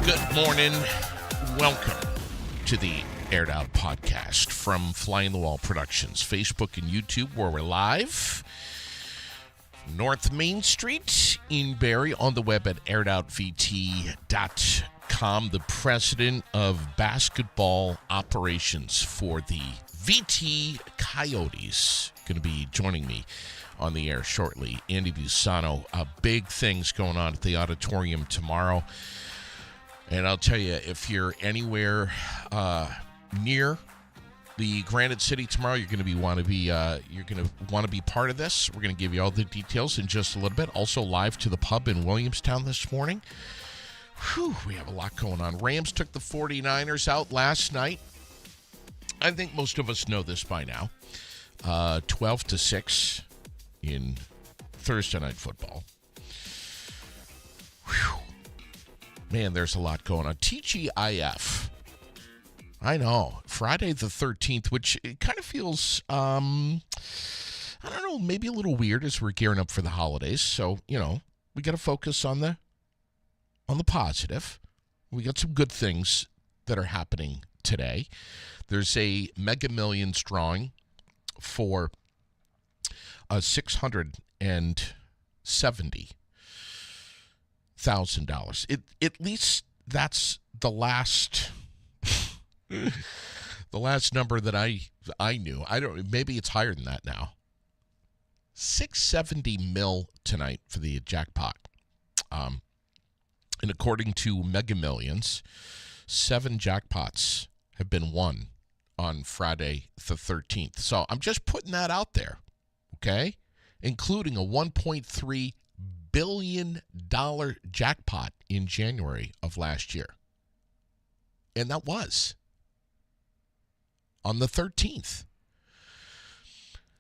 Good morning. Welcome to the Aired Out podcast from Flying the Wall Productions, Facebook and YouTube, where we're live. North Main Street in Barre, on the web at airedoutvt.com. The president of basketball operations for the VT Coyotes going to be joining me on the air shortly. Andy Busano. Big things going on at the auditorium tomorrow. And I'll tell you, if you're anywhere near the Granite City tomorrow, you're going to want to be part of this. We're going to give you all the details in just a little bit. Also live to the pub in Williamstown this morning. Whew, we have a lot going on. Rams took the 49ers out last night. I think most of us know this by now. 12-6 in Thursday Night Football. Whew. Man, there's a lot going on. TGIF. I know. Friday the 13th, which it kind of feels, I don't know, maybe a little weird as we're gearing up for the holidays. So, we got to focus on the positive. We got some good things that are happening today. There's a Mega Millions drawing for $670,000. At least that's the last number that I knew. I don't. Maybe it's higher than that now. $670 million tonight for the jackpot. And according to Mega Millions, 7 jackpots have been won on Friday the 13th. So I'm just putting that out there, okay? Including a $1.3 billion jackpot in January of last year. And that was on the 13th.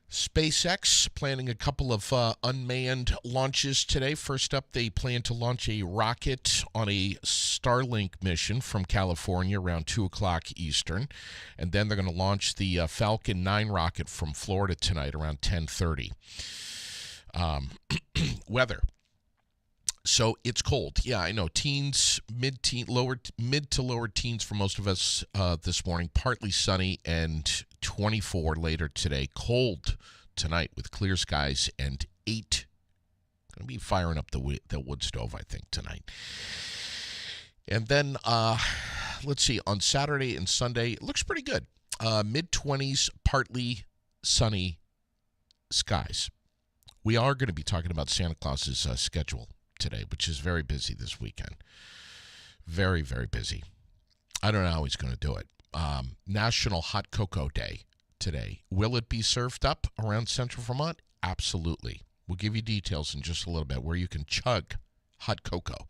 SpaceX planning a couple of unmanned launches today. First up, they plan to launch a rocket on a Starlink mission from California around 2 o'clock Eastern. And then they're going to launch the Falcon 9 rocket from Florida tonight around 10:30. Weather. So it's cold. Yeah, I know. Teens, mid to lower teens for most of us this morning. Partly sunny and 24 later today. Cold tonight with clear skies and 8. Going to be firing up the wood stove, I think, tonight. And then, let's see, on Saturday and Sunday, it looks pretty good. Mid-20s, partly sunny skies. We are going to be talking about Santa Claus's schedule today, which is very busy this weekend. Very, very busy. I don't know how he's going to do it. National Hot Cocoa Day today. Will it be served up around Central Vermont? Absolutely. We'll give you details in just a little bit where you can chug hot cocoa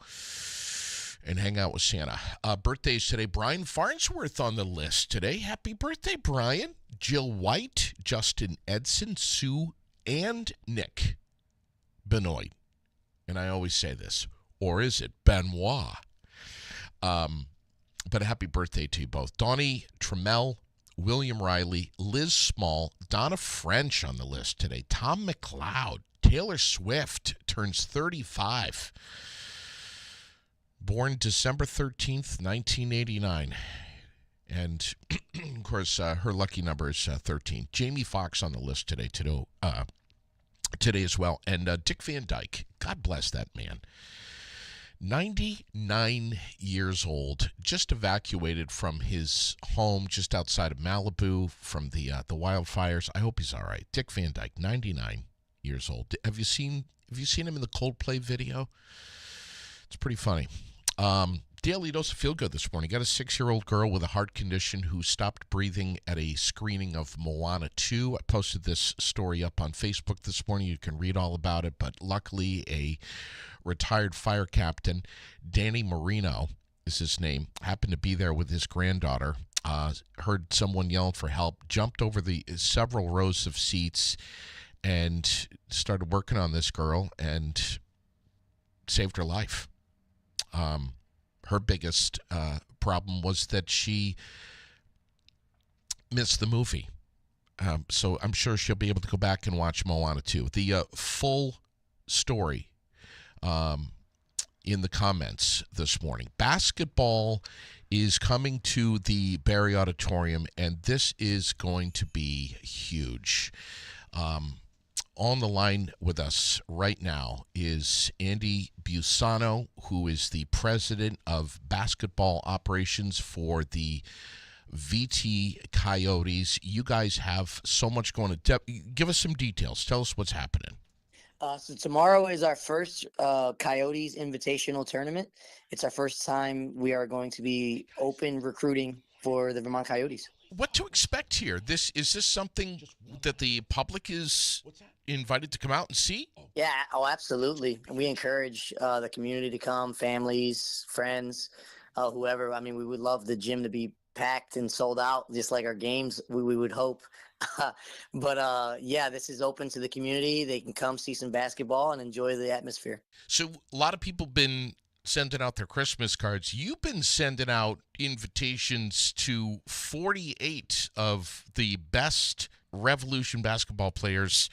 and hang out with Santa. Birthdays today. Brian Farnsworth on the list today. Happy birthday, Brian. Jill White, Justin Edson, Sue, and Nick Benoit. And I always say this, or is it Benoit? But a happy birthday to you both. Donnie Trammell, William Riley, Liz Small, Donna French on the list today. Tom McLeod, Taylor Swift turns 35. Born December 13th, 1989. And, of course, her lucky number is 13. Jamie Foxx on the list today as well. And Dick Van Dyke, God bless that man. 99 years old, just evacuated from his home just outside of Malibu from the wildfires. I hope he's all right. Dick Van Dyke, 99 years old. Have you seen him in the Coldplay video? It's pretty funny. Daily Dose of Feel Good this morning. Got a 6-year-old girl with a heart condition who stopped breathing at a screening of Moana 2. I posted this story up on Facebook this morning. You can read all about it. But luckily, a retired fire captain, Danny Marino is his name, happened to be there with his granddaughter. Heard someone yelling for help, jumped over the several rows of seats, and started working on this girl and saved her life. Her biggest problem was that she missed the movie. So I'm sure she'll be able to go back and watch Moana 2. The full story in the comments this morning. Basketball is coming to the Barre Auditorium, and this is going to be huge. On the line with us right now is Andy Busano, who is the president of basketball operations for the VT Coyotes. You guys have so much going on. Give us some details. Tell us what's happening. So tomorrow is our first Coyotes Invitational Tournament. It's our first time we are going to be open recruiting for the Vermont Coyotes. What to expect here? Is this something that the public is invited to come out and see? Yeah, absolutely. We encourage the community to come, families, friends, whoever. I mean, we would love the gym to be packed and sold out, just like our games. We would hope. But yeah, this is open to the community. They can come see some basketball and enjoy the atmosphere. So a lot of people been sending out their Christmas cards. You've been sending out invitations to 48 of the best Revolution basketball players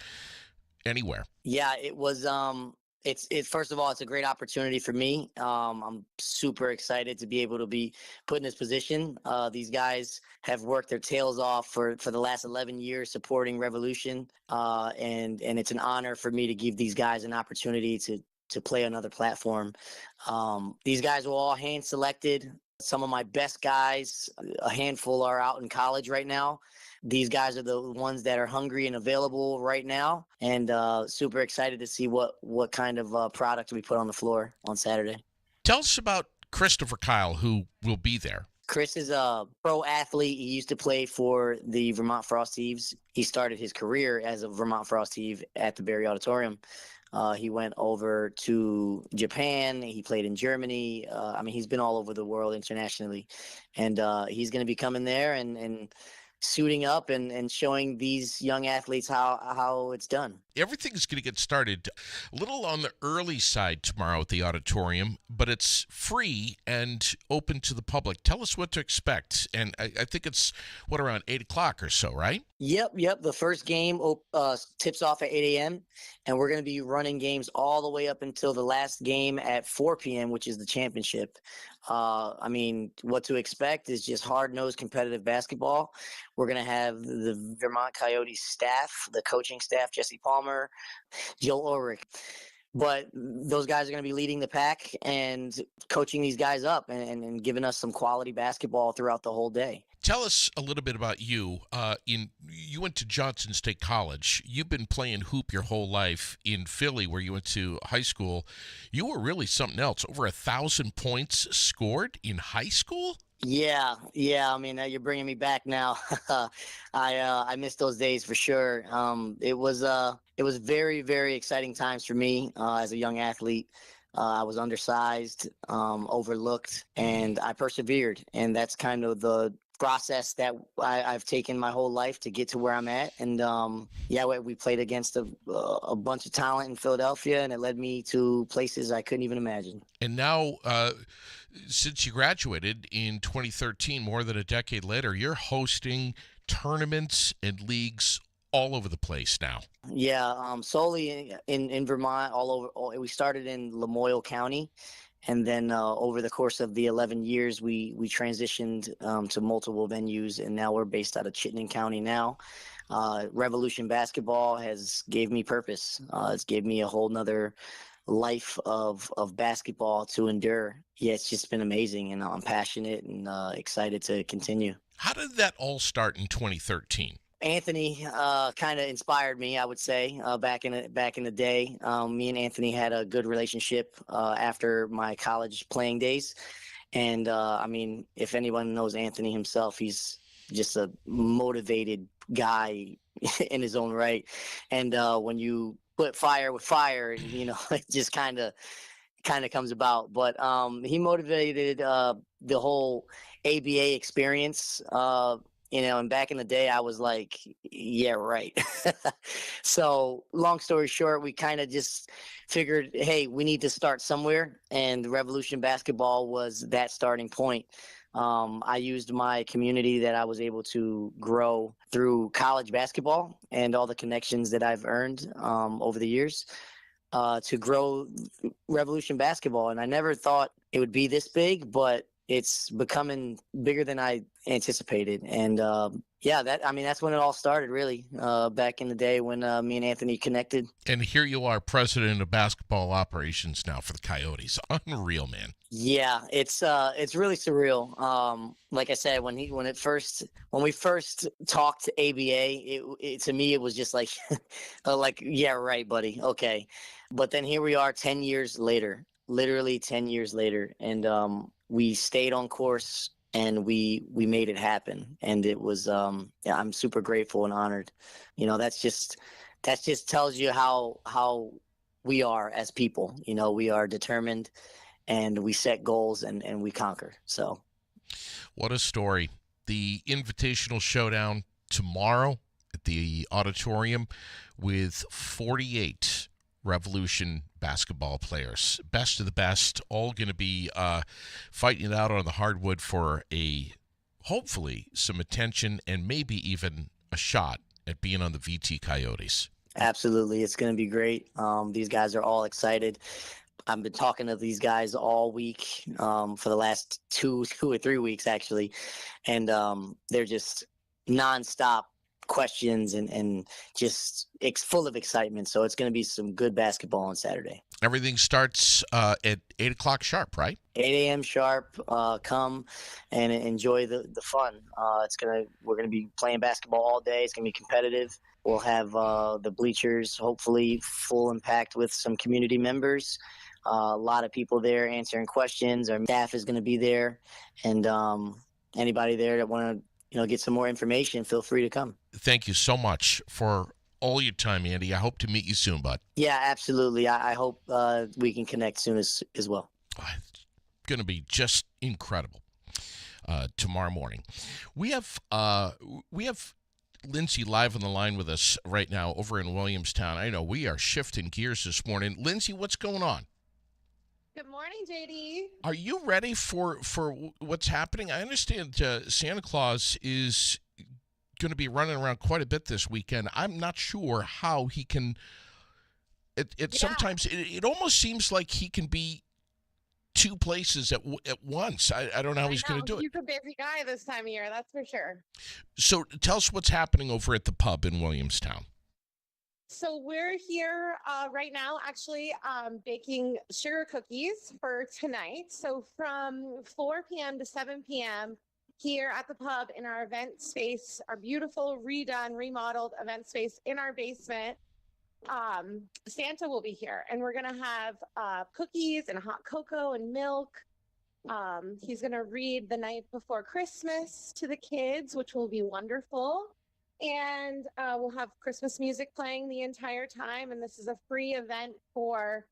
anywhere. Yeah, it was it's first of all, it's a great opportunity for me. I'm super excited to be able to be put in this position. These guys have worked their tails off for the last 11 years supporting Revolution, and it's an honor for me to give these guys an opportunity to play another platform. These guys were all hand selected. Some of my best guys, a handful are out in college right now. These guys are the ones that are hungry and available right now, and super excited to see what kind of product we put on the floor on Saturday. Tell us about Christopher Kyle, who will be there. Chris is a pro athlete. He used to play for the Vermont Frost Thieves. He started his career as a Vermont Frost Thieve at the Barre Auditorium. He went over to Japan. He played in Germany. I mean, he's been all over the world internationally. And he's going to be coming there and suiting up and showing these young athletes how it's done. Everything's going to get started a little on the early side tomorrow at the auditorium, but it's free and open to the public. Tell us what to expect. And I think it's, around 8 o'clock or so, right? Yep. The first game tips off at 8 a.m., and we're going to be running games all the way up until the last game at 4 p.m., which is the championship. I mean, what to expect is just hard-nosed competitive basketball. We're going to have the Vermont Coyotes staff, the coaching staff, Jesse Palmer, Joe Ulrich. But those guys are going to be leading the pack and coaching these guys up and giving us some quality basketball throughout the whole day. Tell us a little bit about you. You went to Johnson State College. You've been playing hoop your whole life in Philly, where you went to high school. You were really something else. Over 1,000 points scored in high school? Yeah. I mean, you're bringing me back now. I missed those days for sure. It was very, very exciting times for me as a young athlete. I was undersized, overlooked, and I persevered. And that's kind of the process that I've taken my whole life to get to where I'm at. And we played against a bunch of talent in Philadelphia, and it led me to places I couldn't even imagine. And now, since you graduated in 2013, more than a decade later, you're hosting tournaments and leagues all over the place now. Yeah, solely in Vermont, all over. We started in Lamoille County, and then over the course of the 11 years, we transitioned to multiple venues, and now we're based out of Chittenden County now. Revolution Basketball has gave me purpose. It's gave me a whole nother life of basketball to endure. Yeah, it's just been amazing, and I'm passionate and excited to continue. How did that all start in 2013? Anthony kind of inspired me, I would say, back in the day. Me and Anthony had a good relationship after my college playing days, and I mean, if anyone knows Anthony himself, he's just a motivated guy in his own right. And when you put fire with fire, it just kind of comes about. But he motivated the whole ABA experience. And back in the day, I was like, yeah, right. So long story short, we kind of just figured, hey, we need to start somewhere. And Revolution Basketball was that starting point. I used my community that I was able to grow through college basketball and all the connections that I've earned over the years. to grow Revolution basketball. And I never thought it would be this big, but it's becoming bigger than I anticipated. And yeah, that's when it all started, really, back in the day when me and Anthony connected. And here you are, president of basketball operations now for the Coyotes. Unreal, man. Yeah, it's really surreal. Like I said, when we first talked ABA, it to me it was just like, like, yeah, right, buddy, okay. But then here we are, 10 years later, literally 10 years later, and we stayed on course and we made it happen, and it was yeah, I'm super grateful and honored. That just tells you how we are as people. We are determined and we set goals and we conquer. So, what a story. The Invitational Showdown tomorrow at the auditorium with 48 Revolution basketball players. Best of the best, all going to be fighting it out on the hardwood for hopefully some attention and maybe even a shot at being on the VT Coyotes. Absolutely. It's going to be great. These guys are all excited. I've been talking to these guys all week, for the last two or 3 weeks, actually. And they're just nonstop questions and just full of excitement. So it's going to be some good basketball on Saturday. Everything starts at 8 o'clock sharp, right? 8 a.m. sharp. Come and enjoy the fun. We're going to be playing basketball all day. It's going to be competitive. We'll have the bleachers hopefully full and packed with some community members. A lot of people there answering questions. Our staff is going to be there, and anybody there that want to get some more information, feel free to come. Thank you so much for all your time, Andy. I hope to meet you soon, bud. Yeah, absolutely. I hope we can connect soon as well. It's going to be just incredible tomorrow morning. We have Lindsay live on the line with us right now over in Williamstown. I know we are shifting gears this morning. Lindsay, what's going on? Good morning, JD. Are you ready for what's happening? I understand Santa Claus is going to be running around quite a bit this weekend. I'm not sure how he can. Sometimes it almost seems like he can be two places at once. I don't know how he's going to do it. He's a busy guy this time of year, that's for sure. So tell us what's happening over at the pub in Williamstown. So we're here right now, actually baking sugar cookies for tonight. So from 4 p.m. to 7 p.m. here at the pub in our event space, our beautiful redone, remodeled event space in our basement, Santa will be here, and we're going to have cookies and hot cocoa and milk. He's going to read The Night Before Christmas to the kids, which will be wonderful. And we'll have Christmas music playing the entire time. And this is a free event for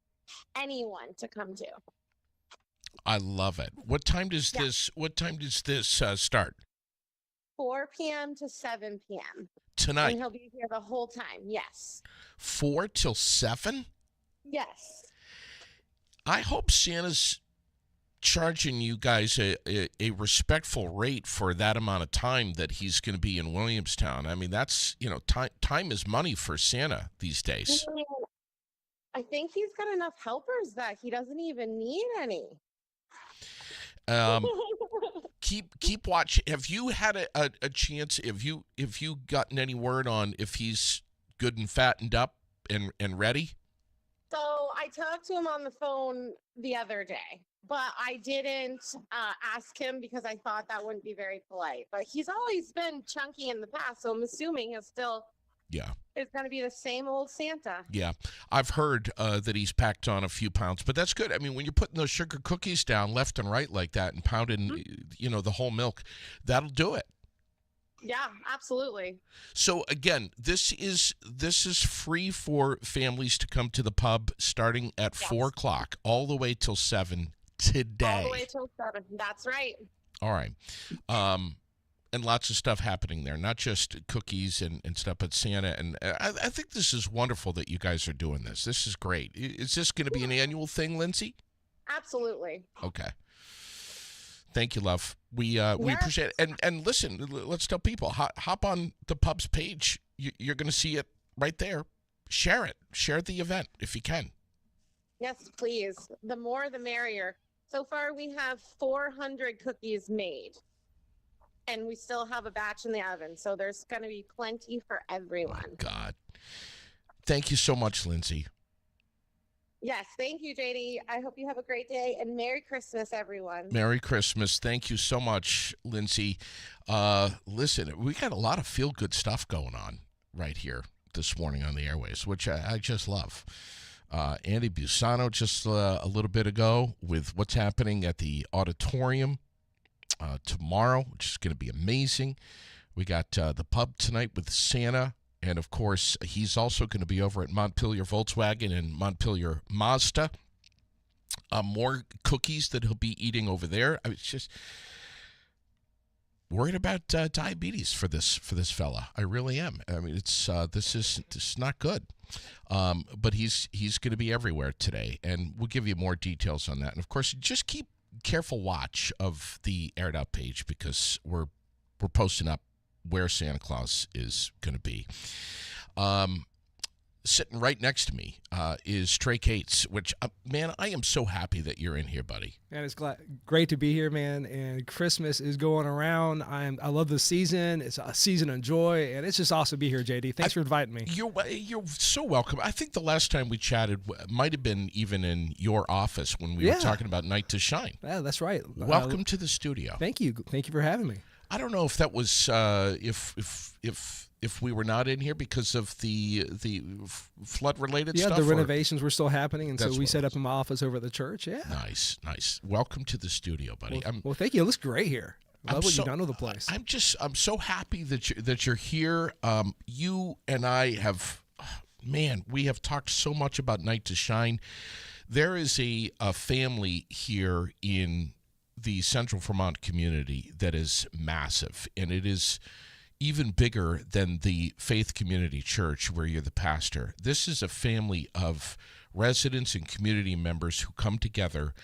anyone to come to. I love it. What time does this start? 4 p.m. to 7 p.m. Tonight. And he'll be here the whole time. Yes. 4 till 7? Yes. I hope Santa's charging you guys a respectful rate for that amount of time that he's going to be in Williamstown. I mean, that's, time is money for Santa these days. I think he's got enough helpers that he doesn't even need any. Keep watch. Have you had a chance? Have you gotten any word on if he's good and fattened up and ready? So I talked to him on the phone the other day, but I didn't ask him because I thought that wouldn't be very polite. But he's always been chunky in the past, so I'm assuming he'll still. Yeah. It's going to be the same old Santa. Yeah. I've heard that he's packed on a few pounds, but that's good. I mean, when you're putting those sugar cookies down left and right like that and pounding, the whole milk, that'll do it. Yeah, absolutely. So again, this is free for families to come to the pub starting at 4 o'clock all the way till 7 today. All the way till 7. That's right. All right. And lots of stuff happening there, not just cookies and stuff, but Santa. And I think this is wonderful that you guys are doing this. This is great. Is this going to be an annual thing, Lindsay? Absolutely. Okay. Thank you, love. We appreciate it. And listen, let's tell people, hop on the pub's page. You're going to see it right there. Share it. Share the event if you can. Yes, please. The more, the merrier. So far, we have 400 cookies made, and we still have a batch in the oven. So there's going to be plenty for My everyone. God. Thank you so much, Lindsay. Yes, thank you, JD. I hope you have a great day, and Merry Christmas, everyone. Merry Christmas. Thank you so much, Lindsay. Listen, we got a lot of feel-good stuff going on right here this morning on the airways, which I just love. Andy Busano just a little bit ago with what's happening at the auditorium tomorrow, which is going to be amazing. We got the pub tonight with Santa. And, of course, he's also going to be over at Montpelier Volkswagen and Montpelier Mazda. More cookies that he'll be eating over there. I was just worried about diabetes for this fella. I really am. I mean, it's this is not good. But he's going to be everywhere today, and we'll give you more details on that. And, of course, just keep careful watch of the Aired Out page because we're posting up where Santa Claus is going to be. Sitting right next to me is Trey Cates, which, man, I am so happy that you're in here, buddy. Man, it's great to be here, man, and Christmas is going around. I love the season. It's a season of joy, and it's just awesome to be here, JD. Thanks for inviting me. You're so welcome. I think the last time we chatted might have been even in your office when we were talking about Night to Shine. Yeah, that's right. Welcome to the studio. Thank you. Thank you for having me. I don't know if that was if we were not in here because of the flood related stuff. Yeah, the renovations were still happening, and so we set up in my office over at the church. Yeah. Nice. Welcome to the studio, buddy. Well, thank you. It looks great here. Love what you've done with the place. I'm so happy that you're here. You and I have, man, we have talked so much about Night to Shine. There is a family here in the Central Vermont community that is massive, and it is even bigger than the Faith Community Church where you're the pastor. This is a family of residents and community members who come together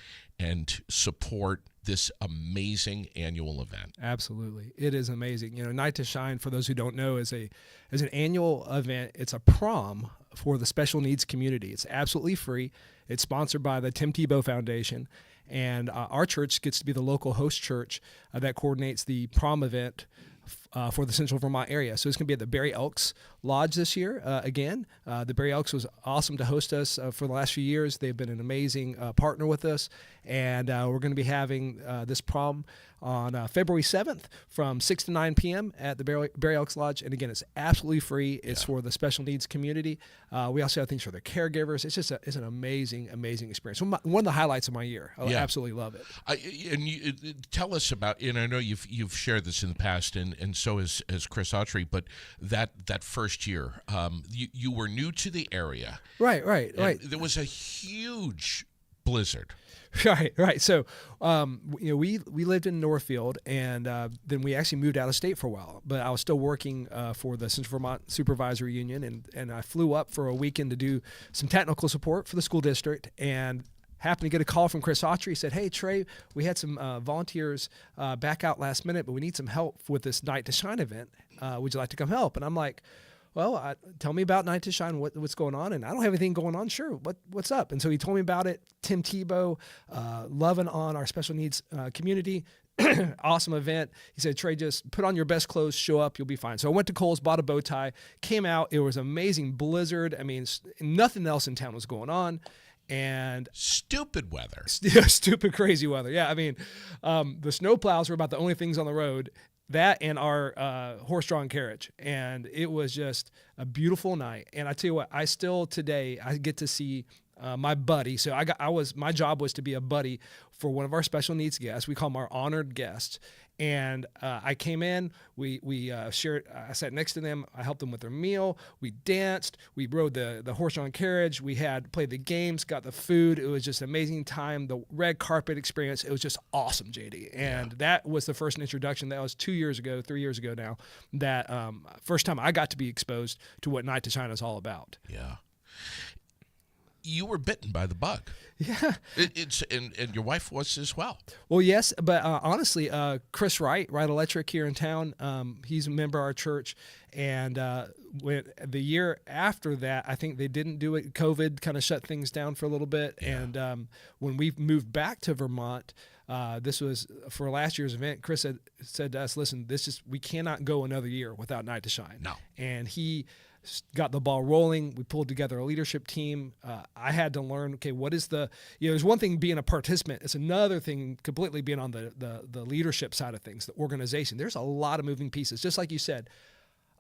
and support this amazing annual event. Absolutely. It is amazing. You know, Night to Shine, for those who don't know, is an annual event. It's a prom for the special needs community. It's absolutely free. It's sponsored by the Tim Tebow Foundation. And our church gets to be the local host church that coordinates the prom event for the Central Vermont area. So it's going to be at the Barre Elks Lodge this year again. The Barre Elks was awesome to host us for the last few years. They've been an amazing partner with us. And we're going to be having this prom on February 7th from 6 to 9 p.m. at the Barre Elks Lodge. And again, it's absolutely free. It's for the special needs community. We also have things for the caregivers. It's just it's an amazing, amazing experience. One of the highlights of my year. I absolutely love it. And you, tell us about, and I know you've shared this in the past, and so has Chris Autry, but that first year, you were new to the area. Right. There was a huge blizzard. Right. So, we lived in Northfield, and then we actually moved out of state for a while. But I was still working for the Central Vermont Supervisory Union, and I flew up for a weekend to do some technical support for the school district, and happened to get a call from Chris Autry. He said, "Hey, Trey, we had some volunteers back out last minute, but we need some help with this Night to Shine event. Would you like to come help?" And I'm like, well, tell me about Night to Shine, what's going on. And I don't have anything going on. Sure. What's up? And so he told me about it. Tim Tebow, loving on our special needs community. Awesome event. He said, Trey, just put on your best clothes, show up, you'll be fine. So I went to Kohl's, bought a bow tie, came out. It was an amazing blizzard. I mean, nothing else in town was going on. And stupid weather. Stupid, crazy weather. Yeah. I mean, the snowplows were about the only things on the road. That and our horse-drawn carriage, and it was just a beautiful night. And I tell you what, I still today I get to see my buddy. So my job was to be a buddy for one of our special needs guests. We call them our honored guests. And I came in, we shared, I sat next to them, I helped them with their meal, we danced, we rode the horse-drawn carriage, we played the games, got the food. It was just an amazing time, the red carpet experience. It was just awesome, JD. And that was the first introduction. That was 3 years ago now, that first time I got to be exposed to what Night to Shine is all about. Yeah. You were bitten by the bug. Yeah. And your wife was as well. Well, yes, but honestly, Chris Wright Electric here in town, he's a member of our church, and when the year after that, I think they didn't do it. COVID kind of shut things down for a little bit, and when we moved back to Vermont, this was for last year's event. Chris said to us, "Listen, we cannot go another year without Night to Shine." No, and he got the ball rolling. We pulled together a leadership team. I had to learn, okay, what is there's one thing being a participant. It's another thing completely being on the leadership side of things, the organization. There's a lot of moving pieces. Just like you said,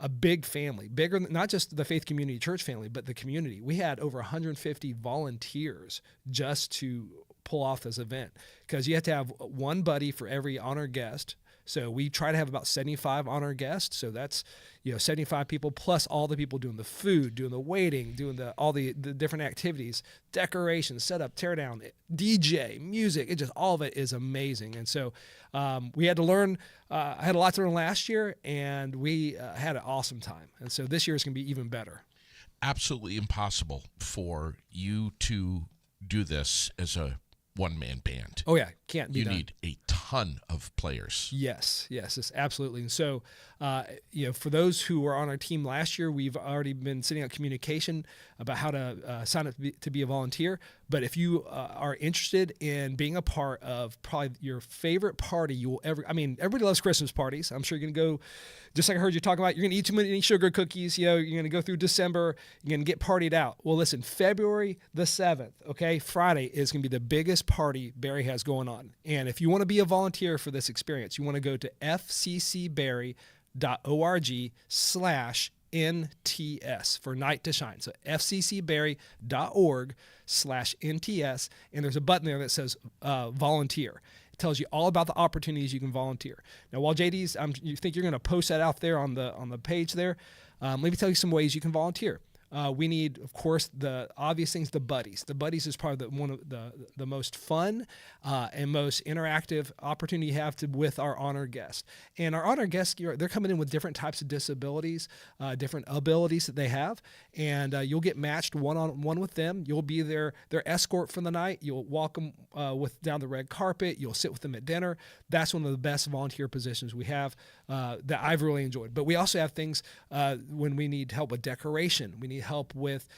a big family, bigger than not just the Faith Community Church family, but the community. We had over 150 volunteers just to pull off this event, because you have to have one buddy for every honored guest. So we try to have about 75 honored guests. So that's 75 people plus all the people doing the food, doing the waiting, doing all the different activities, decorations, setup, tear down, DJ, music. It just, all of it is amazing. And so we had to learn. I had a lot to learn last year, and we had an awesome time. And so this year is going to be even better. Absolutely impossible for you to do this as a one-man band. Oh yeah, can't be done. You need a ton of players. Yes, it's absolutely. And so, for those who were on our team last year, we've already been sending out communication about how to sign up to be a volunteer. But if you are interested in being a part of probably your favorite party you will ever, everybody loves Christmas parties. I'm sure you're going to go, just like I heard you talking about, you're going to eat too many sugar cookies. You're going to go through December, you're going to get partied out. Well, listen, February the 7th, okay, Friday is going to be the biggest party Barre has going on. And if you want to be a volunteer for this experience, you want to go to fccbarre.org/NTS for Night to Shine. So fccbarre.org/NTS, and there's a button there that says volunteer. It tells you all about the opportunities you can volunteer. Now, while JD's, you think you're going to post that out there on the page there, let me tell you some ways you can volunteer. We need, of course, the obvious things, the buddies. The buddies is probably one of the most fun and most interactive opportunity you have with our honored guests. And our honored guests, they're coming in with different types of disabilities, different abilities that they have, and you'll get matched one-on-one with them. You'll be their escort for the night. You'll walk them down the red carpet. You'll sit with them at dinner. That's one of the best volunteer positions we have that I've really enjoyed. But we also have things when we need help with decoration. We need help with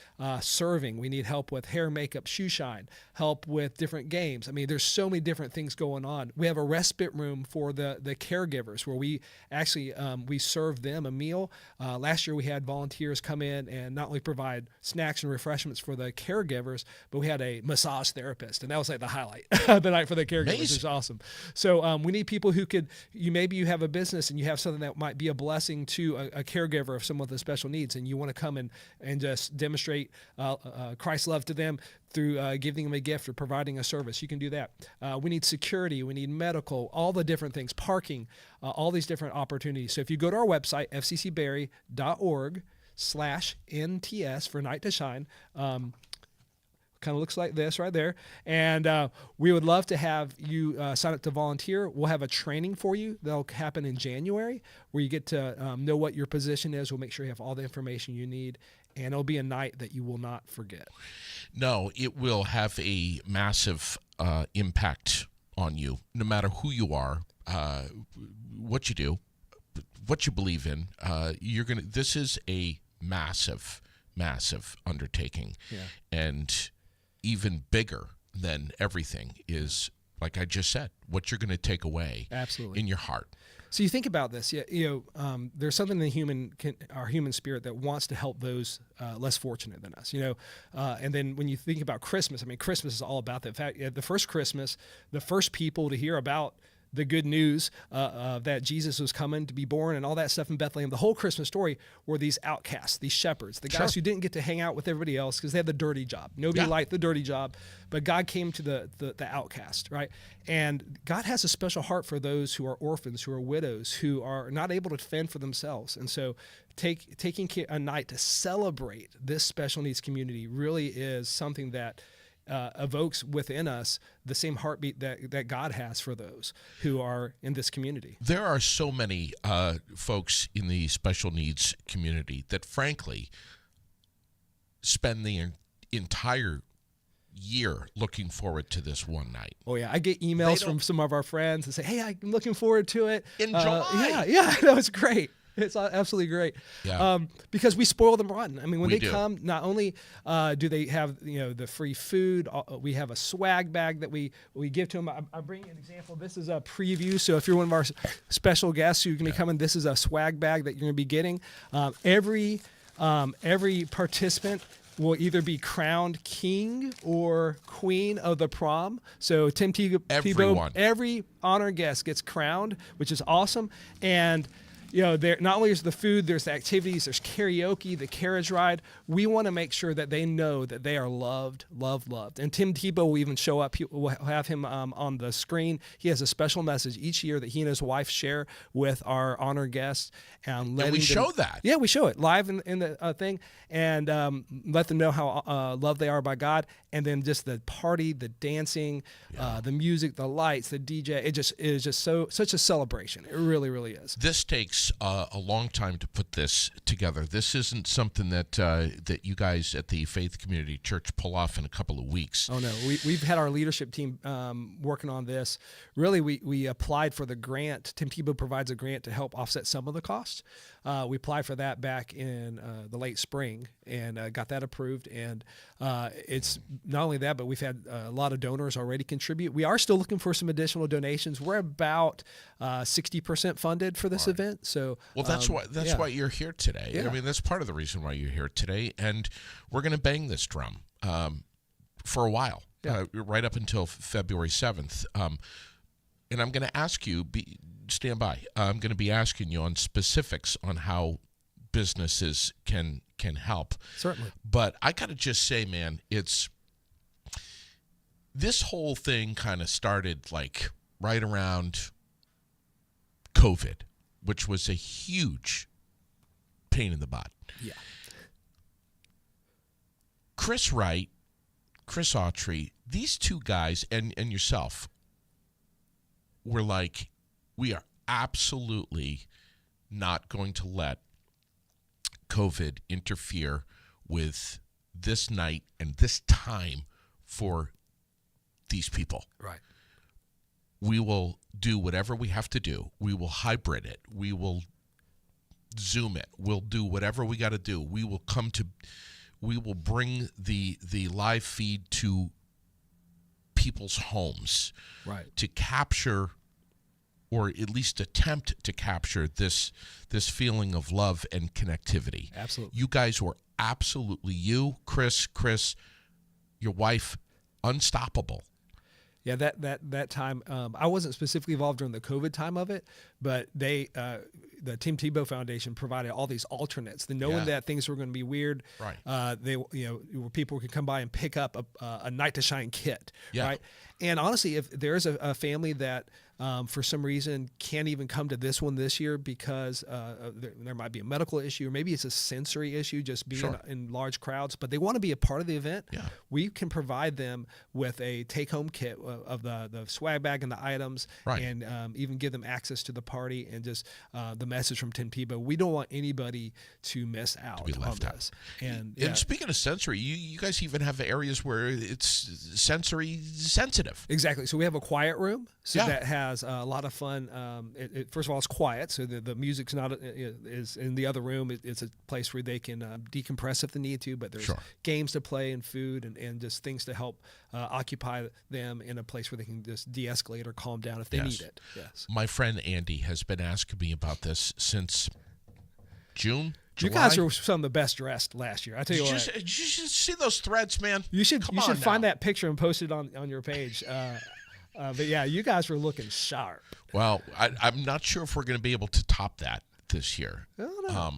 serving. We need help with hair, makeup, shoe shine, help with different games. There's so many different things going on. We have a respite room for the caregivers where we actually we serve them a meal. Last year we had volunteers come in and not only provide snacks and refreshments for the caregivers, but we had a massage therapist, and that was like the highlight of the night for the caregivers. Amazing. It was awesome. So we need people who could, maybe you have a business and you have something that might be a blessing to a caregiver of someone with special needs, and you want to come and just demonstrate Christ's love to them through giving them a gift or providing a service. You can do that. We need security. We need medical, all the different things, parking, all these different opportunities. So if you go to our website, fccbarre.org/NTS for Night to Shine, kind of looks like this right there. And we would love to have you sign up to volunteer. We'll have a training for you that'll happen in January where you get to know what your position is. We'll make sure you have all the information you need, and it'll be a night that you will not forget. No, it will have a massive impact on you, no matter who you are, what you do, what you believe in. This is a massive undertaking. Yeah. And even bigger than everything is, like I just said, what you're going to take away. Absolutely. In your heart. So you think about this, there's something in our human spirit that wants to help those less fortunate than us, and then when you think about Christmas, Christmas is all about that. In fact, the first Christmas, the first people to hear about the good news that Jesus was coming to be born and all that stuff in Bethlehem, the whole Christmas story were these outcasts, these shepherds, the guys who didn't get to hang out with everybody else because they had the dirty job. Nobody liked the dirty job, but God came to the outcast, right? And God has a special heart for those who are orphans, who are widows, who are not able to fend for themselves. And so taking a night to celebrate this special needs community really is something that evokes within us the same heartbeat that God has for those who are in this community. There are so many folks in the special needs community that frankly spend the entire year looking forward to this one night. Oh yeah, I get emails They from don't- some of our friends and say, "Hey, I'm looking forward to it." In July. Yeah, no, it's great. It's absolutely great. Yeah. Because we spoil them rotten. I mean, when We they do. come, not only do they have the free food, we have a swag bag that we give to them. I bring an example. This is a preview. So if you're one of our special guests who's going to be coming, this is a swag bag that you're going to be getting. Every participant will either be crowned king or queen of the prom. So Tim Tebow, Everyone. every honor guest gets crowned, which is awesome. And there not only is the food, there's the activities, there's karaoke, the carriage ride. We want to make sure that they know that they are loved. And Tim Tebow will even show up. We'll have him on the screen. He has a special message each year that he and his wife share with our honor guests. And we show that. Yeah, we show it live in the thing, and let them know how loved they are by God. And then just the party, the dancing, the music, the lights, the DJ. It is just such a celebration. It really, really is. This takes a long time to put this together. This isn't something that you guys at the Faith Community Church pull off in a couple of weeks. Oh no, we've had our leadership team working on this. Really, we applied for the grant. Tim Tebow provides a grant to help offset some of the costs. We applied for that back in the late spring and got that approved. And it's not only that, but we've had a lot of donors already contribute. We are still looking for some additional donations. We're about 60% funded for this event. So Well, that's why you're here today. Yeah. I mean, that's part of the reason why you're here today, and we're going to bang this drum for a while, right up until February 7th. And I'm going to ask you, stand by. I'm going to be asking you on specifics on how businesses can help. certainly. But I got to just say, man, this whole thing kind of started like right around COVID, which was a huge pain in the butt. Yeah. Chris Wright, Chris Autry, these two guys and yourself were like, we are absolutely not going to let COVID interfere with this night and this time for these people. Right. We will do whatever we have to do. We will hybrid it. We will Zoom it. We'll do whatever we got to do. We will bring the live feed to people's homes, Right. to capture, or at least attempt to capture, this feeling of love and connectivity. Absolutely. You guys were absolutely, Chris, your wife, unstoppable. Yeah, that time, I wasn't specifically involved during the COVID time of it, but the Tim Tebow Foundation provided all these alternates. The knowing that things were going to be weird, Right. where people could come by and pick up a Night to Shine kit, Yeah. right? And honestly, if there's a family that for some reason can't even come to this one this year because there might be a medical issue, or maybe it's a sensory issue, just being in large crowds, but they want to be a part of the event, we can provide them with a take-home kit of the swag bag and the items, Right. and even give them access to the party and just the message from Tim Tebow. We don't want anybody to miss out be left on out. this. And speaking of sensory, you guys even have areas where it's sensory sensitive. exactly. So we have a quiet room, so Yeah. that has a lot of fun. First of all, it's quiet, so the music's not is in the other room. It's a place where they can decompress if they need to, but there's games to play and food and just things to help occupy them in a place where they can just de-escalate or calm down if they need it. Yes. My friend Andy has been asking me about this since June. You July. guys were some of the best dressed last year. I tell you what. Did you see those threads, man? You should Come on find now. that picture and post it on your page. But yeah, you guys were looking sharp. Well, I'm not sure if we're going to be able to top that this year. I don't know.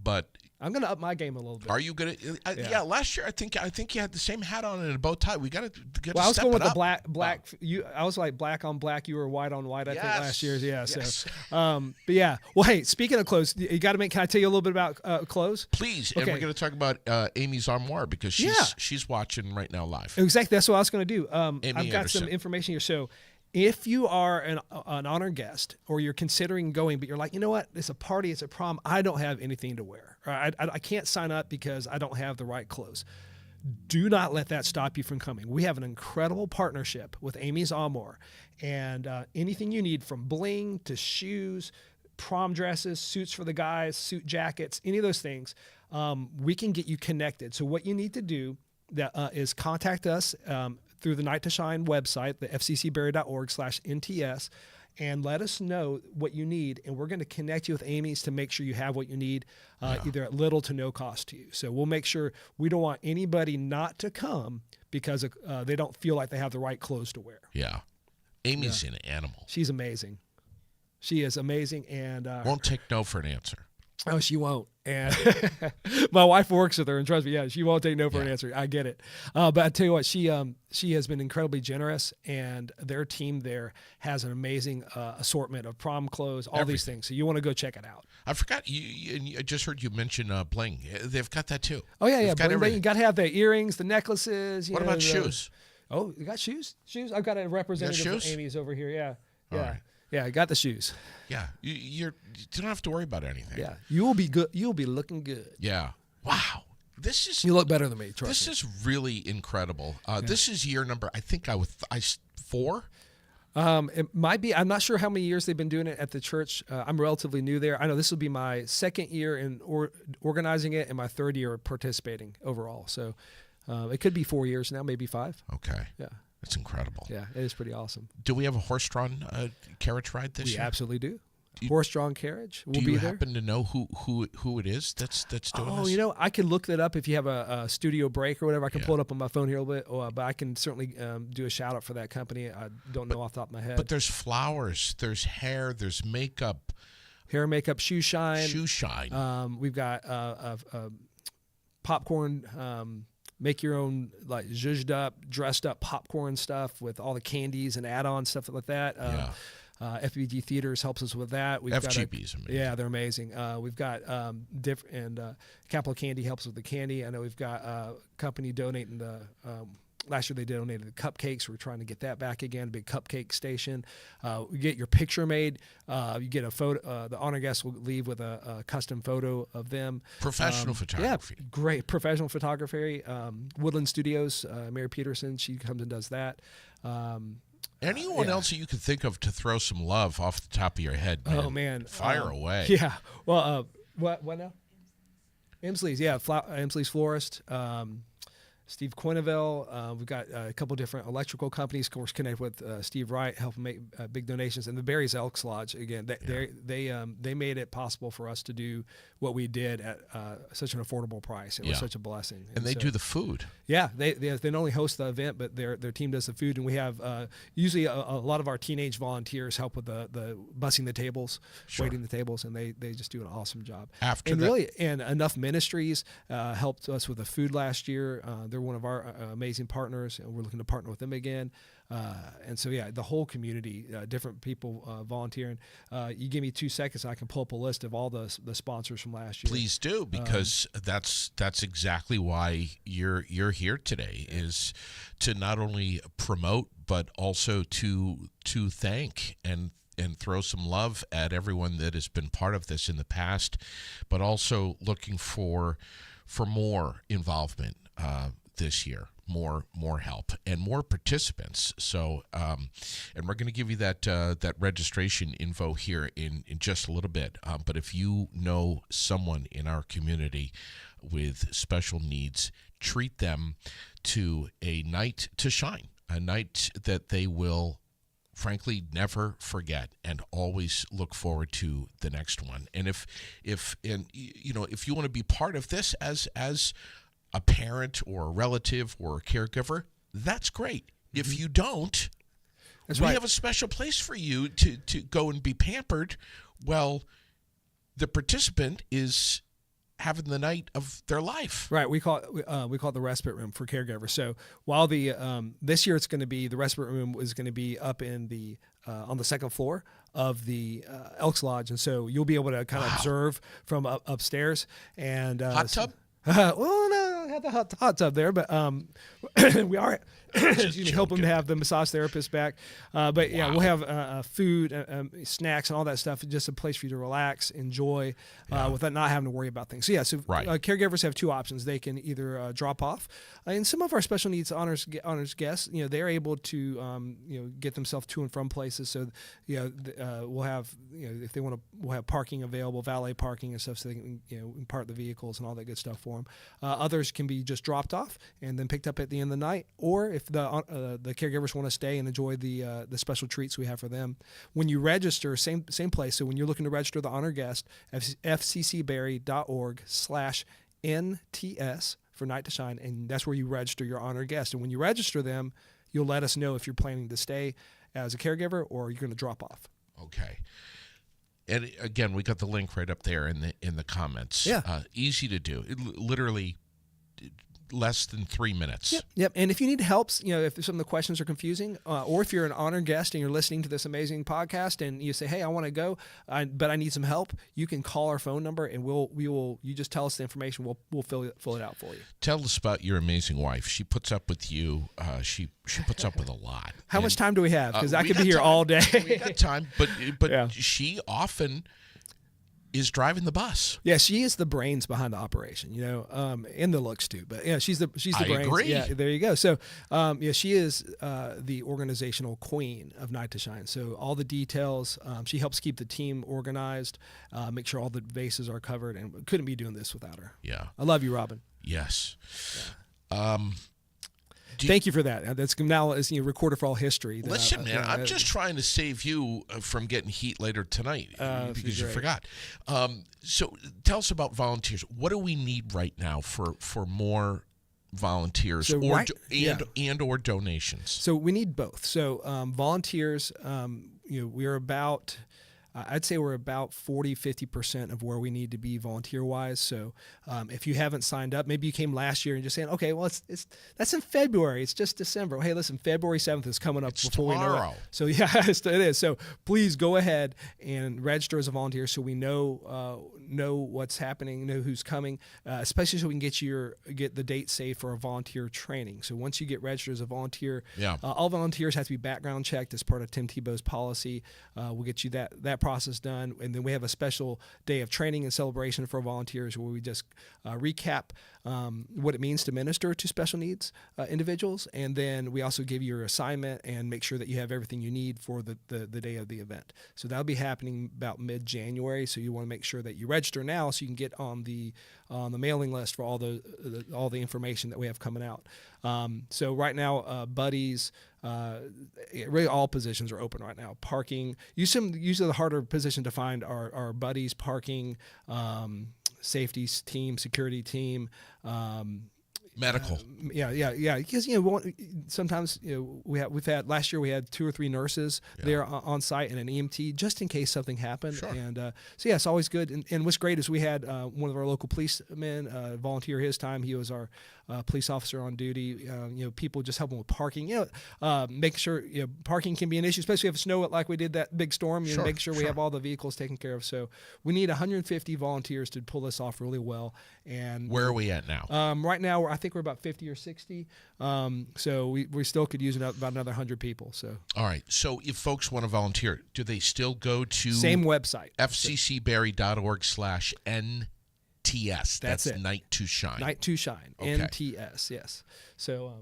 But I'm going to up my game a little bit. are you going to? Yeah, last year I think you had the same hat on and a bow tie. We got to Well, I was step going with it the up. black. I was like black on black. You were white on white. I think last year. Yeah. Yes. So, but yeah. Well, hey, speaking of clothes, you got to make. Can I tell you a little bit about clothes? Please, and we're going to talk about Amy's armoire because she's watching right now live. Exactly. That's what I was going to do. Amy I've got Anderson. some information here. So, if you are an honored guest or you're considering going, but you're like, you know what, it's a party, it's a prom, I don't have anything to wear. Or I can't sign up because I don't have the right clothes. do not let that stop you from coming. We have an incredible partnership with Amy's Amor, and anything you need from bling to shoes, prom dresses, suits for the guys, suit jackets, any of those things, we can get you connected. So what you need to do is contact us through the Night to Shine website, the fccbarre.org/NTS, and let us know what you need, and we're going to connect you with Amy's to make sure you have what you need, either at little to no cost to you. So we'll make sure we don't want anybody not to come because they don't feel like they have the right clothes to wear. Yeah. Amy's an animal. She's amazing. She is amazing, and won't take no for an answer. Oh, she won't. And my wife works with her, and trust me, yeah, she won't take no for an answer. I get it. But I tell you what, she has been incredibly generous, and their team there has an amazing assortment of prom clothes, all these things. So you want to go check it out. I forgot I just heard you mention bling. They've got that too. Oh yeah, bling. You got to have the earrings, the necklaces. What about shoes? Oh, you got shoes? Shoes? I've got a representative of Amy's over here. Yeah, all right. Yeah, I got the shoes. Yeah, you don't have to worry about anything. Yeah, you will be good. You'll be looking good. Yeah. Wow. You look better than me. Trust me. This is really incredible. This is year number, I think 4. It might be. I'm not sure how many years they've been doing it at the church. I'm relatively new there. I know this will be my second year in organizing it and my third year participating overall. So it could be 4 years now, maybe 5. Okay. Yeah. It's incredible. Yeah, it is pretty awesome. Do we have a horse-drawn carriage ride this year? We absolutely do. Horse-drawn carriage. We'll be there. Do you happen to know who it is that's doing this? Oh, I can look that up if you have a studio break or whatever. I can pull it up on my phone here a little bit, but I can certainly do a shout-out for that company. I don't know off the top of my head. But there's flowers, there's hair, there's makeup. Hair, makeup, shoe shine. Shoe shine. We've got popcorn, make your own, like, zhuzhed up, dressed up popcorn stuff with all the candies and add-on stuff like that. FBG Theaters helps us with that. FGB's amazing. Yeah, they're amazing. We've got Capital Candy helps with the candy. I know we've got a company donating the last year they donated the cupcakes. We're trying to get that back again, a big cupcake station. We get your picture made. You get a photo. The honor guests will leave with a custom photo of them. Professional photography. Yeah, great. Professional photography. Woodland Studios, Mary Peterson, she comes and does that. Anyone else that you could think of to throw some love off the top of your head, man? Oh, man. Fire away. Yeah. Well, what now? Emsley's, yeah. Emsley's Florist. Steve Quenneville. We've got a couple different electrical companies, of course, connected with Steve Wright, helping make big donations. And the Barre's Elks Lodge, again, they made it possible for us to do what we did at such an affordable price. It was such a blessing. And they do the food. Yeah, they not only host the event, but their team does the food. And we have usually a lot of our teenage volunteers help with the bussing the tables, waiting the tables, and they just do an awesome job. And Enough Ministries helped us with the food last year. They're one of our amazing partners, and we're looking to partner with them again. And so, the whole community, different people volunteering. You give me 2 seconds, I can pull up a list of all the sponsors from last year. Please do, because that's exactly why you're here today, is to not only promote but also to thank and throw some love at everyone that has been part of this in the past, but also looking for more involvement this year, more help and more participants. So, and we're going to give you that registration info here in just a little bit. But if you know someone in our community with special needs, treat them to a night to shine, a night that they will frankly never forget and always look forward to the next one. And if you want to be part of this as a parent or a relative or a caregiver, that's great. If you don't, we have a special place for you to go and be pampered. Well, the participant is having the night of their life. Right. We call it the respite room for caregivers. So while the this year it's going to be, the respite room is going to be up in the on the second floor of the Elks Lodge, and so you'll be able to kind of observe from upstairs. And hot tub. Well, no. have the hot tub there, but we are help them to have the massage therapist back. But yeah, we'll have food, snacks, and all that stuff. Just a place for you to relax, enjoy, without not having to worry about things. So yeah, caregivers have two options. They can either drop off, and some of our special needs honors guests, they're able to get themselves to and from places. So we'll have if they want to, we'll have parking available, valet parking and stuff, so they can park the vehicles and all that good stuff for them. Others can be just dropped off and then picked up at the end of the night, or if the caregivers want to stay and enjoy the special treats we have for them. When you register, same place. So when you're looking to register the honor guest, fccbarre.org/NTS for Night to Shine, and that's where you register your honor guest. And when you register them, you'll let us know if you're planning to stay as a caregiver or you're going to drop off. Okay. And again, we got the link right up there in the comments. Yeah. Easy to do. Literally less than 3 minutes. Yep. And if you need help, if some of the questions are confusing, or if you're an honored guest and you're listening to this amazing podcast and you say, hey, I want to go, but I need some help, you can call our phone number and you just tell us the information. We'll fill it out for you. Tell us about your amazing wife. She puts up with you. She puts up with a lot. How much time do we have? Because I could be here all day. We got time, but she often is driving the bus. Yeah, she is the brains behind the operation, and the looks too. But yeah, she's the brains. I agree. Yeah, there you go. So, she is the organizational queen of Night to Shine. So all the details, she helps keep the team organized, make sure all the bases are covered, and couldn't be doing this without her. Yeah, I love you, Robin. Yes. Yeah. Thank you for that. That's now recorded for all history. Listen, man, I'm just trying to save you from getting heat later tonight because you forgot. So tell us about volunteers. What do we need right now for more volunteers or donations? So we need both. So volunteers, we're about... I'd say we're about 40-50% of where we need to be volunteer-wise. So if you haven't signed up, maybe you came last year and just saying, okay, well, that's in February. It's just December. Hey, listen, February 7th is coming up before tomorrow. We know it. So, yeah, it is. So please go ahead and register as a volunteer so we know what's happening, know who's coming, especially so we can get the date saved for our volunteer training. So once you get registered as a volunteer, all volunteers have to be background checked as part of Tim Tebow's policy. We'll get you that process done, and then we have a special day of training and celebration for volunteers where we just recap what it means to minister to special needs individuals, and then we also give you your assignment and make sure that you have everything you need for the day of the event. So that'll be happening about mid-January, so you want to make sure that you register now so you can get on the mailing list for all the information that we have coming out. So right now, buddies, really all positions are open right now. Parking, usually the harder position to find are buddies, parking, safety team, security team, medical. Because sometimes we've had last year we had 2 or 3 nurses there on site and an EMT just in case something happened. Sure. And it's always good. And what's great is we had one of our local policemen volunteer his time. He was our police officer on duty. People just helping with parking. Make sure parking can be an issue, especially if snow like we did that big storm. Make sure we have all the vehicles taken care of. So we need 150 volunteers to pull this off really well. And where are we at now? Right now, I think we're about 50 or 60. So we still could use about another 100 people. So all right. So if folks want to volunteer, do they still go to same website, fccbarre.org/NTS? That's it. Night to Shine. Night to Shine. Okay. NTS. Yes. So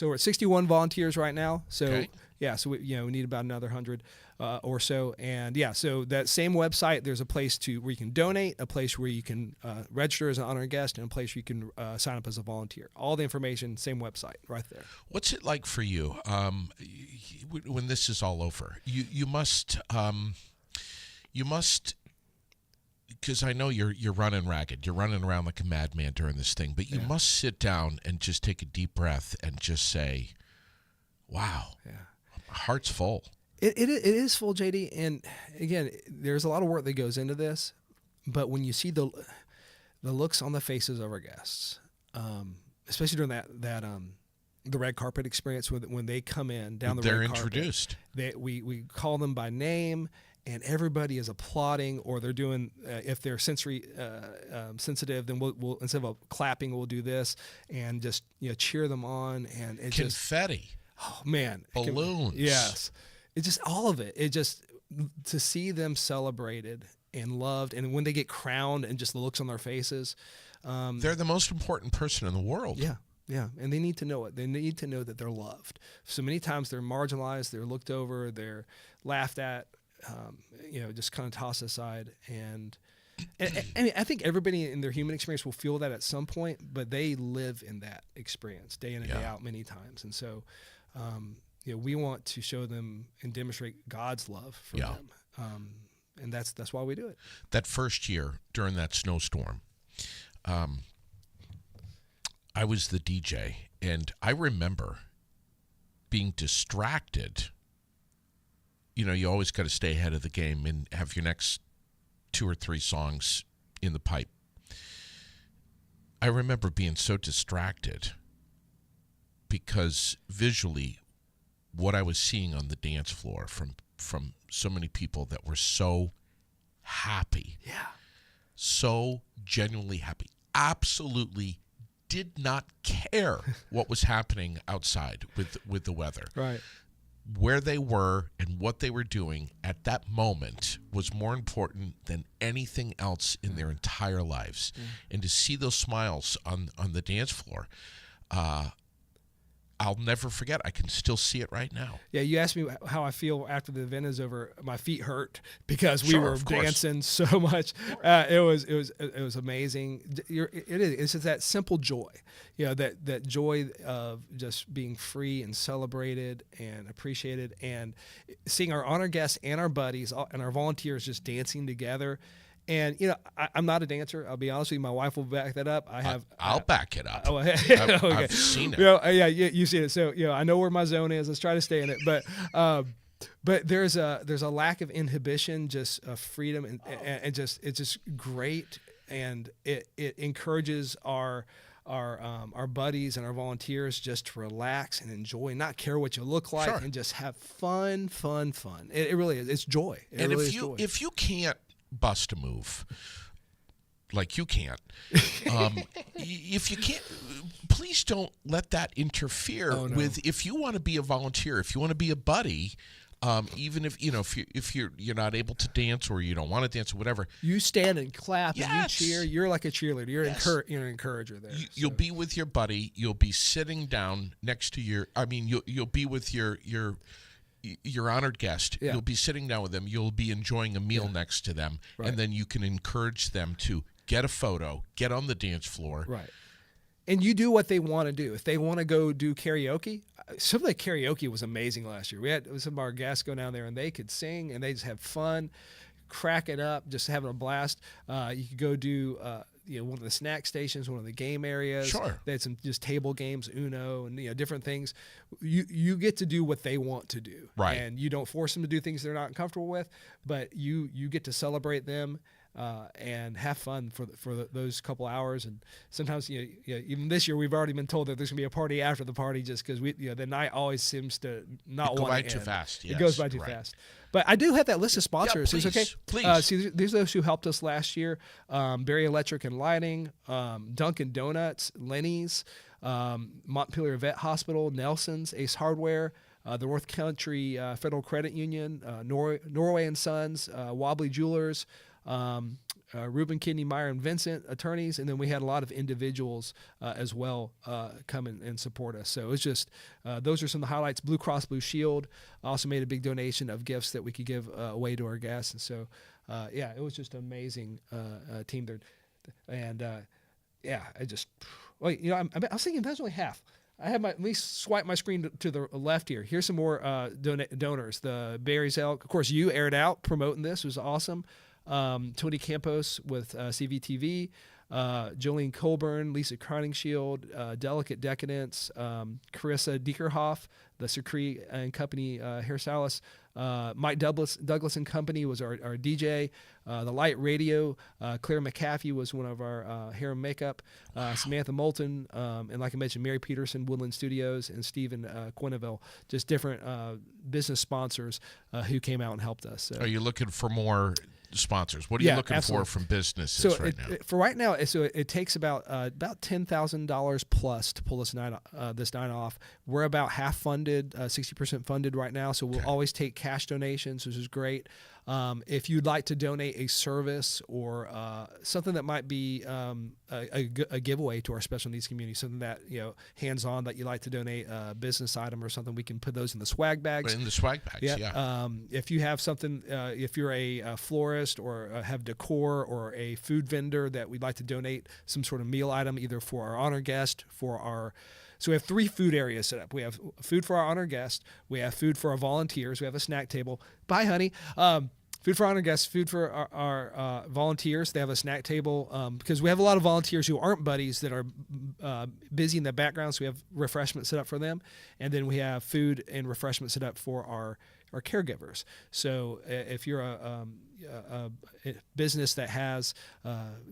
we're at 61 volunteers right now. So okay. So we need about another 100 or so. And so that same website, there's a place where you can donate, a place where you can register as an honored guest, and a place where you can sign up as a volunteer. All the information, same website, right there. What's it like for you when this is all over? You must, because I know you're running ragged. You're running around like a madman during this thing, but you must sit down and just take a deep breath and just say, "Wow, heart's full." It is full, JD. And again, there's a lot of work that goes into this, but when you see the looks on the faces of our guests, especially during that the red carpet experience when they come in down the red carpet, they're introduced. We call them by name. and everybody is applauding, or they're doing, if they're sensory sensitive, then we'll instead of clapping, we'll do this and just cheer them on, and it's confetti. Oh man, balloons. Yes, it's just all of it. It just to see them celebrated and loved, and when they get crowned, and just the looks on their faces. They're the most important person in the world. Yeah. Yeah, and they need to know it. They need to know that they're loved. So many times they're marginalized, they're looked over, they're laughed at, just kind of tossed aside. And I mean, I think everybody in their human experience will feel that at some point, but they live in that experience day in and day out many times. And so, we want to show them and demonstrate God's love for them. And that's why we do it. That first year during that snowstorm, I was the DJ, and I remember being distracted. You always got to stay ahead of the game and have your next 2 or 3 songs in the pipe. I remember being so distracted because visually what I was seeing on the dance floor from so many people that were so happy. Yeah. So genuinely happy. Absolutely did not care what was happening outside with the weather. Right. Where they were and what they were doing at that moment was more important than anything else in their entire lives. And to see those smiles on the dance floor, I'll never forget. I can still see it right now. Yeah, you asked me how I feel after the event is over. My feet hurt because we were dancing so much. It was amazing. It's just that simple joy, that joy of just being free and celebrated and appreciated, and seeing our honored guests and our buddies and our volunteers just dancing together. And, I'm not a dancer. I'll be honest with you. My wife will back that up. I'll back it up. Oh, okay. I've seen it. You've seen it. So, I know where my zone is. Let's try to stay in it. But there's a lack of inhibition, just freedom, and just it's just great. And it encourages our buddies and our volunteers just to relax and enjoy, not care what you look like, and just have fun. It really is. It's joy. And if you can't bust a move like you can't, if you can't, please don't let that interfere with, if you want to be a volunteer, if you want to be a buddy, even if if you're not able to dance, or you don't want to dance, or whatever, you stand and clap and you cheer. You're like a cheerleader. You're an encourager there. You'll be with your buddy. You'll be sitting down next to you'll be with your honored guest. You'll be sitting down with them. You'll be enjoying a meal next to them, and then you can encourage them to get a photo, get on the dance floor. Right. And you do what they want to do. If they want to go do karaoke, some of the karaoke was amazing last year. We had some of our guests go down there, and they could sing, and they just have fun, crack it up, just having a blast. You could go do one of the snack stations, one of the game areas. Sure. They had some just table games, Uno, and different things. You get to do what they want to do. Right. And you don't force them to do things they're not comfortable with, but you get to celebrate them. And have fun for those couple hours. And sometimes, even this year, we've already been told that there's gonna be a party after the party, just because the night always seems to not want to end. It goes by too fast. Yes, it goes by too fast. But I do have that list of sponsors. Yeah, please, okay? Please. See, these are those who helped us last year: Barre Electric and Lighting, Dunkin' Donuts, Lenny's, Montpelier Vet Hospital, Nelson's, Ace Hardware, the North Country Federal Credit Union, Norway and Sons, Wobbly Jewelers, Reuben, Kidney, Meyer, and Vincent attorneys, and then we had a lot of individuals as well come and support us. So it's just those are some of the highlights. Blue Cross Blue Shield also made a big donation of gifts that we could give away to our guests, and so it was just an amazing team there. And I just I was thinking that's only half. I have let me swipe my screen to the left here. Here's some more donors. The Barry's Elk, of course, you aired out promoting this. It was awesome. Tony Campos with CVTV, Jolene Colburn, Lisa Croningshield, Delicate Decadence, Carissa Diekerhoff, the Secree and Company hairstylist. Mike Douglas and Company was our DJ. The Light Radio, Claire McAfee was one of our hair and makeup. Samantha Moulton, and like I mentioned, Mary Peterson, Woodland Studios, and Stephen Quinneville, just different business sponsors who came out and helped us. So. Are you looking for more sponsors? What are you looking absolutely. for from businesses now? For right now, it takes about $10,000 plus to pull this night off. We're about half funded, 60% funded right now, so we'll always take cash donations, which is great. If you'd like to donate a service or something that might be a giveaway to our special needs community, something that hands-on that you like to donate, a business item or something, we can put those in the swag bags. In the swag bags, yeah. If you have something, if you're a florist or have decor or a food vendor that we'd like to donate some sort of meal item, either for our honor guest, So we have 3 food areas set up. We have food for our honored guests. We have food for our volunteers. We have a snack table. Bye, honey. Food for honor guests, food for our volunteers. They have a snack table because we have a lot of volunteers who aren't buddies that are busy in the background. So we have refreshments set up for them. And then we have food and refreshments set up for our caregivers. So if you're a business that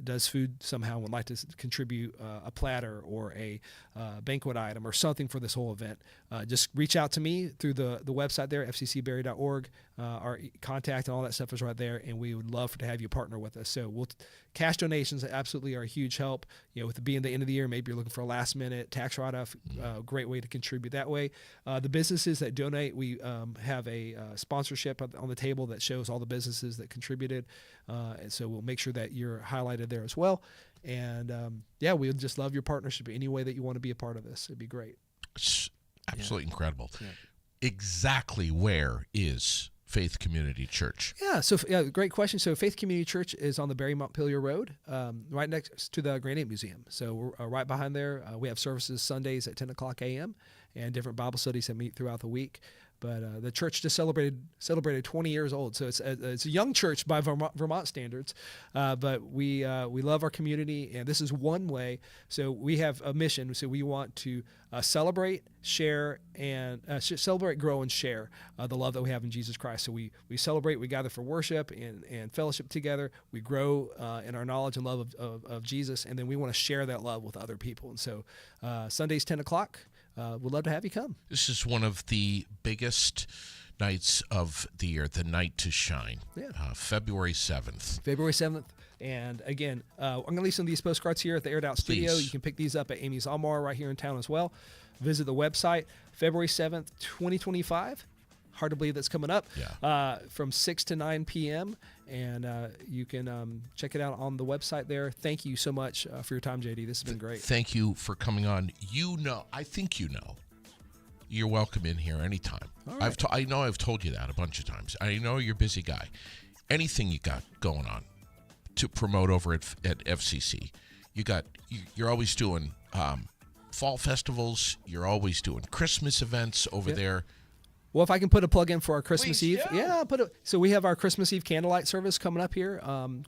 does food somehow and would like to contribute a platter or a banquet item or something for this whole event, just reach out to me through the website there, fccbarre.org. Our contact and all that stuff is right there, and we would love to have you partner with us. So cash donations absolutely are a huge help. With it being the end of the year, maybe you're looking for a last minute tax write-off. Great way to contribute that way. The businesses that donate, we have a sponsorship on the table that shows all the businesses that contributed, and so we'll make sure that you're highlighted there as well. And we would just love your partnership any way that you want to be a part of this. It'd be great. It's absolutely incredible. Yeah. Exactly where is Faith Community Church? Great question. So Faith Community Church is on the Barre Montpelier Road, right next to the Granite Museum. So we're right behind there. We have services Sundays at 10 o'clock a.m. and different Bible studies that meet throughout the week. But the church just celebrated 20 years old, so it's a young church by Vermont standards. But we love our community, and this is one way. So we have a mission. So we want to celebrate, share, and celebrate, grow, and share the love that we have in Jesus Christ. So we celebrate, we gather for worship and fellowship together. We grow in our knowledge and love of Jesus, and then we want to share that love with other people. And so Sundays 10 o'clock. We'd love to have you come. This is one of the biggest nights of the year, the night to shine. Yeah. February 7th. February 7th. And again, I'm going to leave some of these postcards here at the Aired Out Studio. Please. You can pick these up at Amy's Almar right here in town as well. Visit the website, February 7th, 2025. Hard to believe that's coming up. Yeah. From 6 to 9 p.m. And you can check it out on the website there. Thank you so much for your time, JD. This has been great. Thank you for coming on. I think you're welcome in here anytime. All right. I know I've told you that a bunch of times. I know you're a busy guy. Anything you got going on to promote over at FCC, you're always doing fall festivals. You're always doing Christmas events over there. Well, if I can put a plug in for our Christmas Please, Eve. yeah. So we have our Christmas Eve candlelight service coming up here,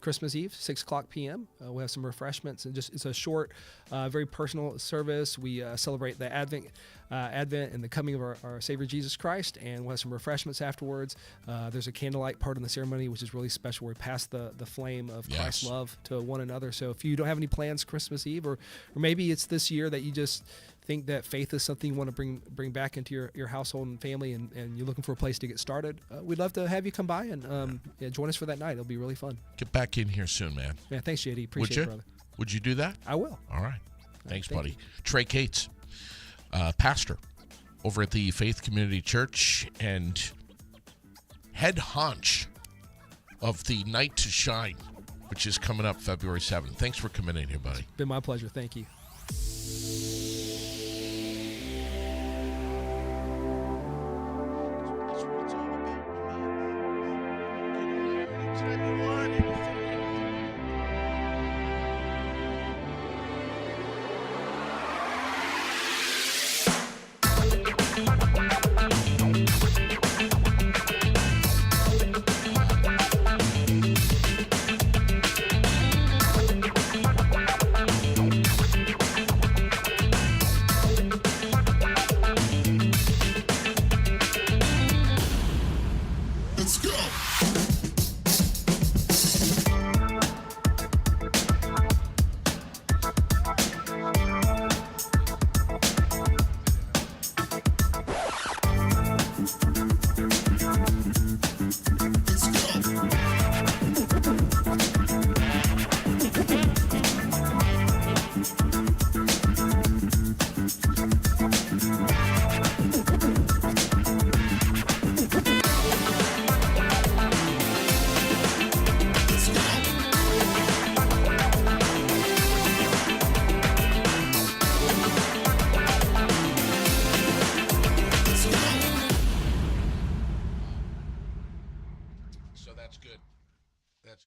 Christmas Eve, 6 o'clock p.m. We'll have some refreshments, and it's a short, very personal service. We celebrate the Advent and the coming of our Savior Jesus Christ, and we'll have some refreshments afterwards. There's a candlelight part in the ceremony, which is really special. We pass the flame of Christ's love to one another. So if you don't have any plans Christmas Eve, or maybe it's this year that you just think that faith is something you want to bring back into your household and family, and you're looking for a place to get started, we'd love to have you come by and join us for that night. It'll be really fun. Get back in here soon, man. Yeah, thanks, JD. Appreciate it, brother. Would you do that? I will. All right. Thanks, thank buddy. you. Trey Cates, pastor over at the Faith Community Church and head honch of the Night to Shine, which is coming up February 7th. Thanks for coming in here, buddy. Been my pleasure. Thank you. So that's good. That's